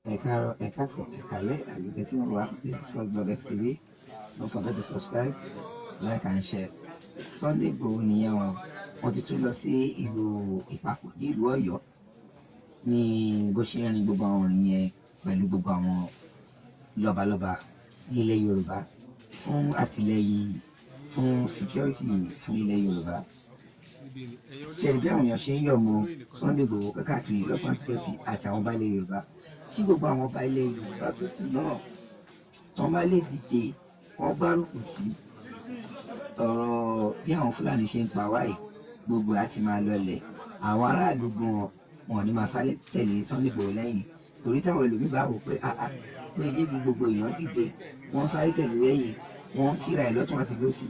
Ekaso, Ekale, and you get to this is called Blodex TV. Don't forget to subscribe, like, and share. Sunday Igboho nìyẹn o, wọ́n ti tún lọ sí ìlú Ìpapọ̀ ní ìlú Ọ̀yọ́ ní bó ṣe rìn gbogbo àwọn orin yẹn pẹ̀lú gbogbo àwọn lọ́balọ́ba ní ilẹ̀ Yorùbá fún àtìlẹ́yìn fún security fún ilẹ̀ Yorùbá. Ṣẹ̀rí bí àwọn èèyàn ṣe ń yọ̀ mọ́ Sunday Igboho káàkiri lọ́tún àsìkòsì àti àwọn ọba ilẹ̀ Yorùbá tí gbogbo àwọn ọba ilẹ̀ Yorùbá tó kù náà tó ń bá lè dìde wọ́n gbárùkù tí ọ̀rọ̀ bí àwọn Fúlàní ṣe ń pa wáyé gbogbo àti máa lọlẹ̀ àwọn aráàlú gan wọn ní máa sáré tẹ̀lé Sunday Igboho lẹ́yìn torí táwọn ẹlòmíín bá wò pé pé ilé gbogbo èèyàn dìde wọ́n sáré tẹ̀lé lẹ́yìn wọ́n kíra ẹ̀ lọ́tún àti lọ́sì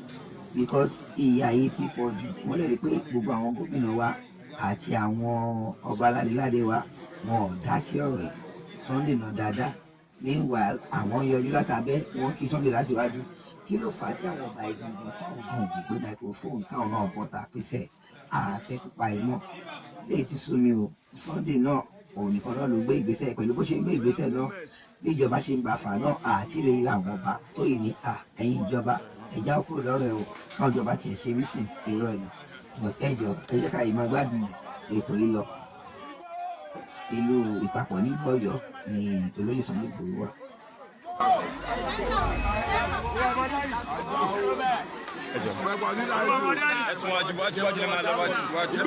because ìyà yìí ti pọ̀ jù wọ́n lè rí pé gbogbo àwọn gómìnà wa àti àwọn ọba aládéládé wa wọn ò dá sí ọ̀rọ̀ yìí Sunday náà dáadáa meanwhile àwọn yọjú látàbẹ́ wọ́n kí Sunday láti wájú kí ló fà á tí àwọn ọba ìgbìmọ̀ tí àwọn kan gbé microphone káwọn náà bọ́ta pèsè àfẹ́ pípa ìmọ̀ léyìí ti sú mi o Sunday náà òun nìkan náà ló gbé ìgbésẹ̀ pẹ̀lú bó ṣe ń gbé ìgbésẹ̀ náà bí ìjọba ṣe ń bá fà náà àti rèé àwọn ọba tó yìí ní ẹ̀yìn ìjọba ẹ̀já kúrò lọ́rọ̀ ẹ̀ o káwọn ìjọba tiẹ̀ ṣe mítìn irọ́ ẹ̀ ẹ̀jọ̀ ẹ jẹ́ ká yìí máa gbádùn ètò yìí lọ ìlú Ìpapọ̀ ní Ọ̀yọ́ ní olóyè Sunday Igboho wà. Ẹ̀sùn wájú lè máa lọ wájú.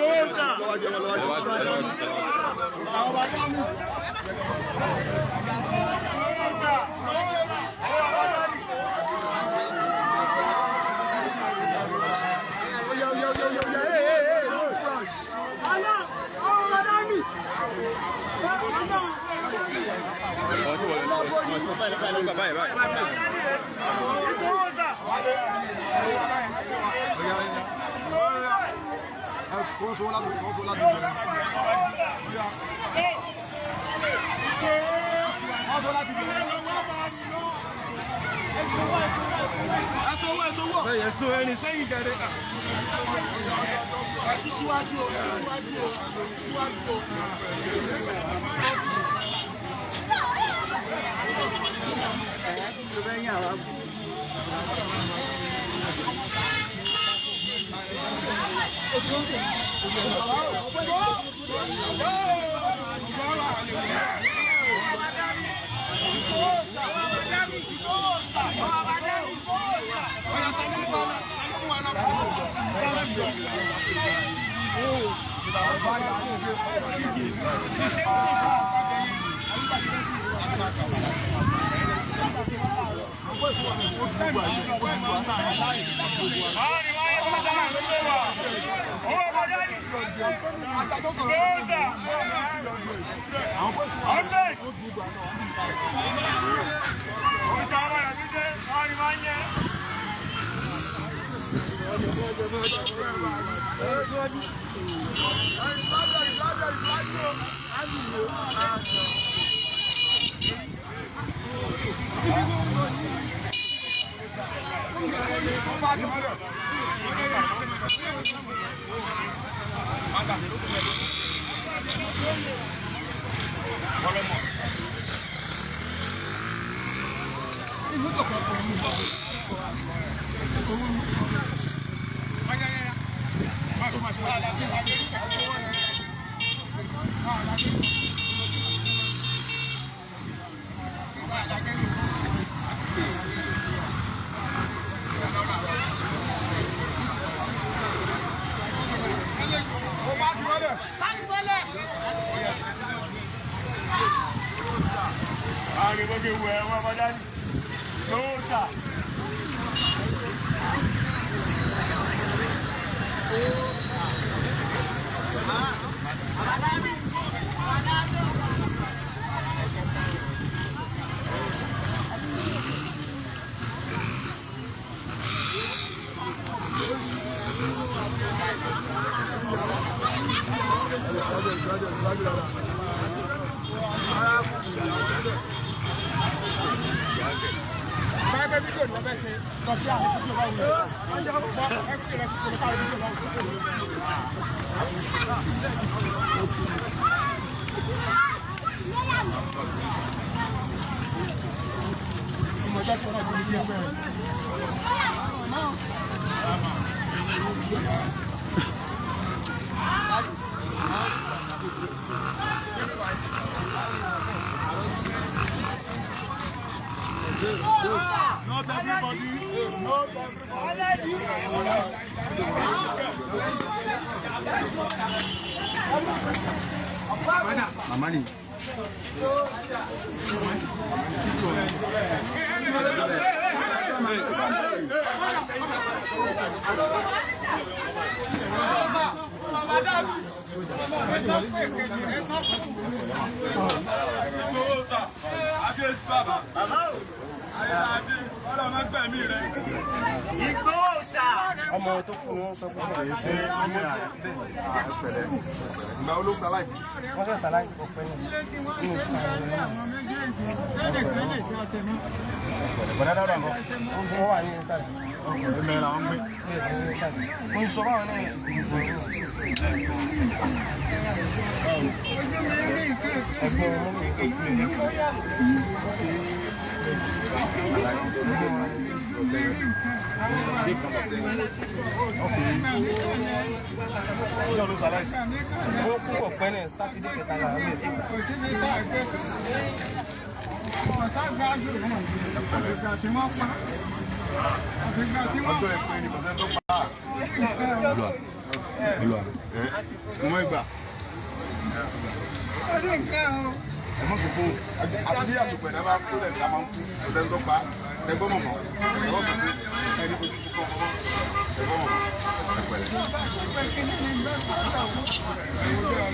Mamani. ọmọ tó kú ni wọ́n sọ pé sọ̀rọ̀ yìí ṣe Ìgbà wo ló ṣaláì? wọ́n fẹ́ ṣàlàyé kó pẹ́ nínú Bọ̀dá dáadáa ń bọ̀. wọ́n wà ní ìsàlẹ̀ Ẹ̀mẹ́ la ń gbé. mo ń sọ báwọn náà ẹgbẹ́ wọn mú Ìjọ ló ṣaláì. wọ́n kú ọ̀pẹ́ náà sátidé kẹta là ń lè Ọjọ́ ẹ̀pẹ́ ni bọ̀dá tó pa. Mo ẹgbà. Ẹ mọ̀ sọ̀kò. Àti àsùpẹ̀ náà bá kó lẹ̀ ní a máa ń kú. Ọ̀dẹ́ tó pa. Ẹgbọ́n mọ̀ mọ̀. Ẹgbọ́n sọ̀kò. Ẹni bójú tó kọ́ mọ́. Ẹgbọ́n mọ̀ mọ̀. Ẹgbẹ̀rẹ̀.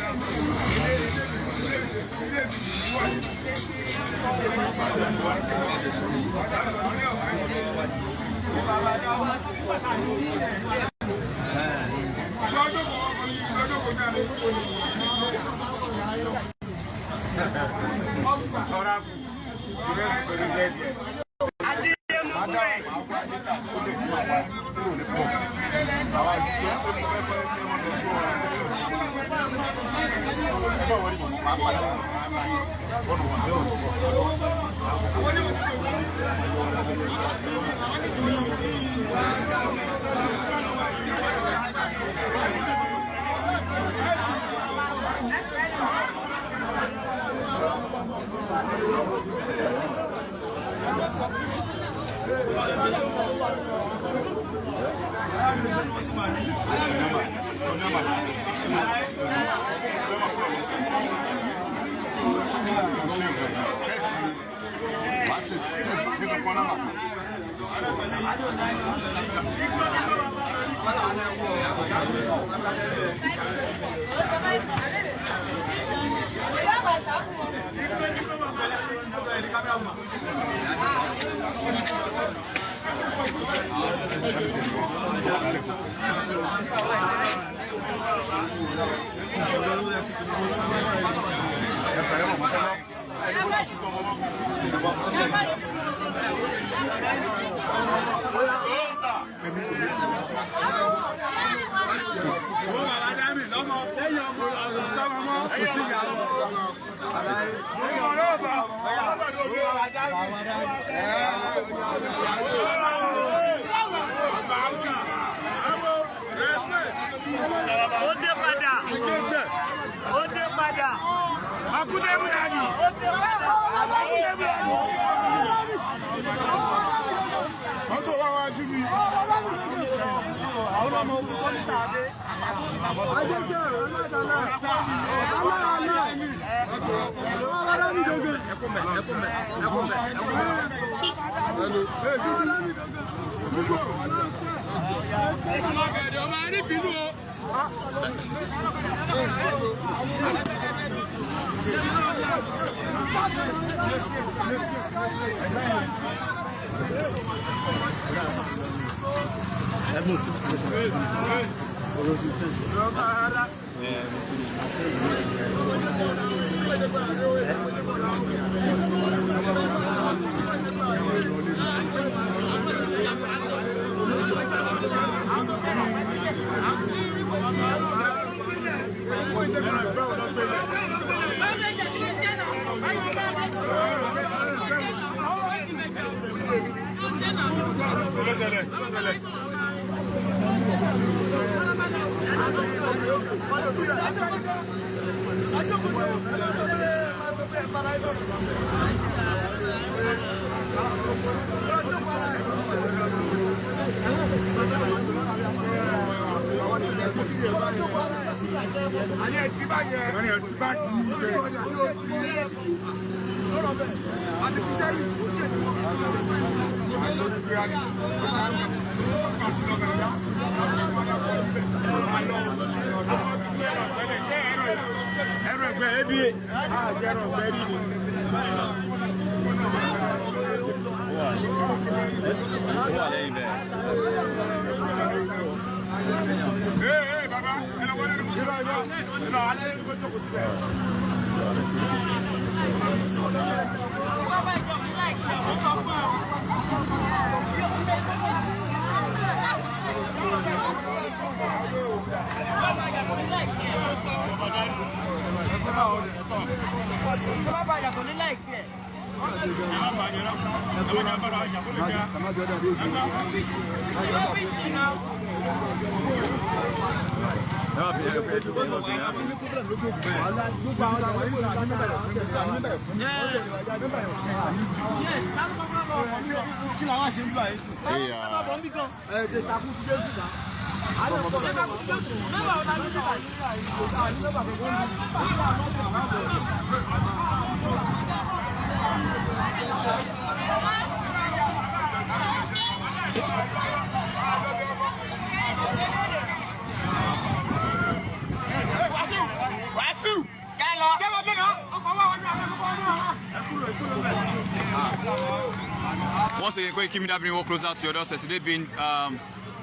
Once again, Koiki Media bring closer to your doorstep. Today being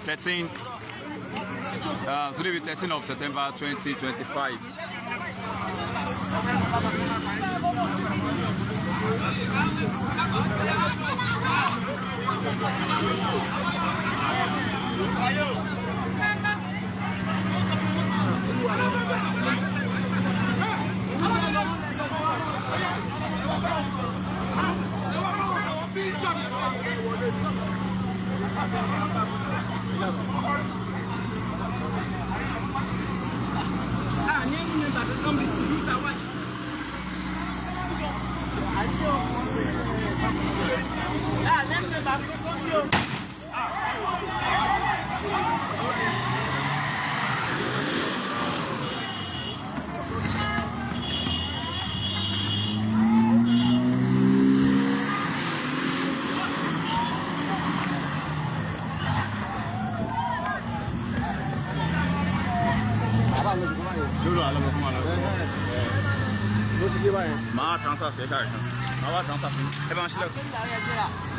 13th of September 2025. Máa transfer fẹ́ káàkiri. Máa wá transfer fún. Ẹ bá ń ṣílẹ̀.